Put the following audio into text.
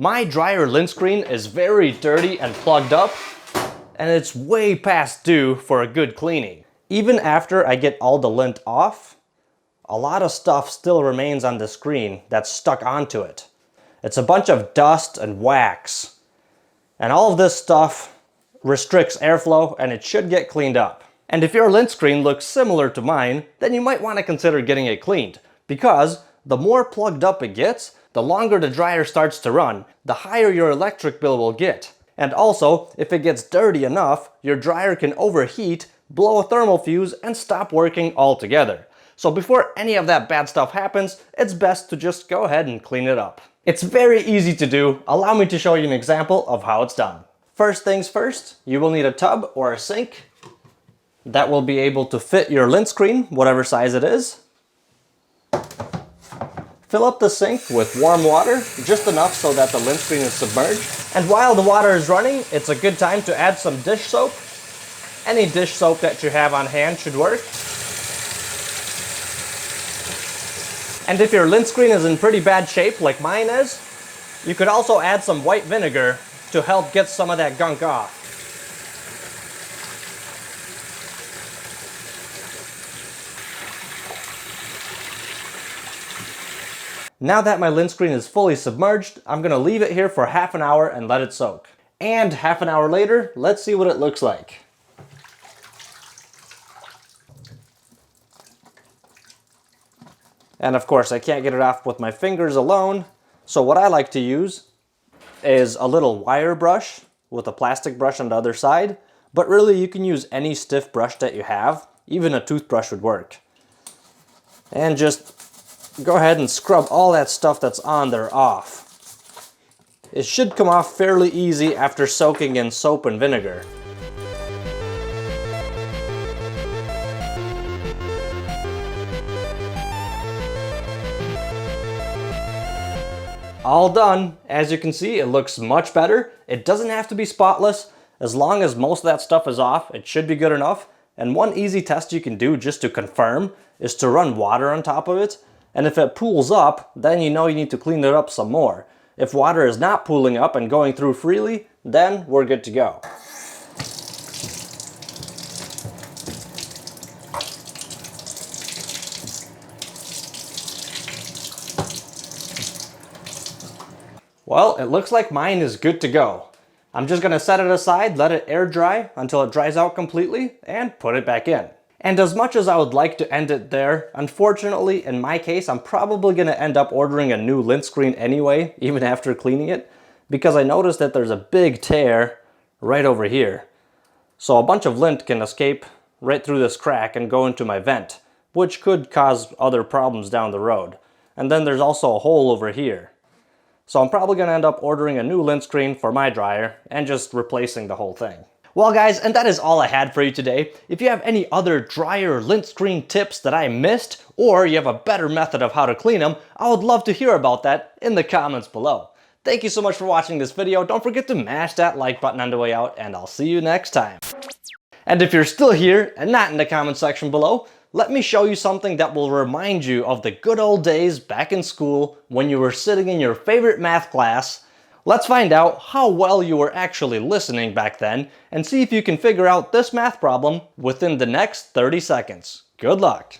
My dryer lint screen is very dirty and plugged up, and it's way past due for a good cleaning. Even after I get all the lint off, a lot of stuff still remains on the screen that's stuck onto it. It's a bunch of dust and wax. And all of this stuff restricts airflow, and it should get cleaned up. And if your lint screen looks similar to mine, then you might want to consider getting it cleaned, because the more plugged up it gets, the longer the dryer starts to run, the higher your electric bill will get. And also, if it gets dirty enough, your dryer can overheat, blow a thermal fuse, and stop working altogether. So before any of that bad stuff happens, it's best to just go ahead and clean it up. It's very easy to do. Allow me to show you an example of how it's done. First things first, you will need a tub or a sink that will be able to fit your lint screen, whatever size it is. Fill up the sink with warm water, just enough so that the lint screen is submerged. And while the water is running, it's a good time to add some dish soap. Any dish soap that you have on hand should work. And if your lint screen is in pretty bad shape, like mine is, you could also add some white vinegar to help get some of that gunk off. Now that my lint screen is fully submerged, I'm gonna leave it here for half an hour and let it soak. And half an hour later, let's see what it looks like. And of course, I can't get it off with my fingers alone, so what I like to use is a little wire brush with a plastic brush on the other side, but really you can use any stiff brush that you have, even a toothbrush would work. And just go ahead and scrub all that stuff that's on there off. It should come off fairly easy after soaking in soap and vinegar. All done. As you can see, it looks much better. It doesn't have to be spotless. As long as most of that stuff is off, it should be good enough. And one easy test you can do just to confirm is to run water on top of it. And if it pools up, then you know you need to clean it up some more. If water is not pooling up and going through freely, then we're good to go. Well, it looks like mine is good to go. I'm just gonna set it aside, let it air dry until it dries out completely, and put it back in. And as much as I would like to end it there, unfortunately, in my case, I'm probably gonna end up ordering a new lint screen anyway, even after cleaning it, because I noticed that there's a big tear right over here. So a bunch of lint can escape right through this crack and go into my vent, which could cause other problems down the road. And then there's also a hole over here. So I'm probably gonna end up ordering a new lint screen for my dryer and just replacing the whole thing. Well guys, and that is all I had for you today. If you have any other dryer lint screen tips that I missed, or you have a better method of how to clean them, I would love to hear about that in the comments below. Thank you so much for watching this video. Don't forget to mash that like button on the way out, and I'll see you next time. And if you're still here and not in the comment section below, let me show you something that will remind you of the good old days back in school when you were sitting in your favorite math class. Let's find out how well you were actually listening back then and see if you can figure out this math problem within the next 30 seconds. Good luck!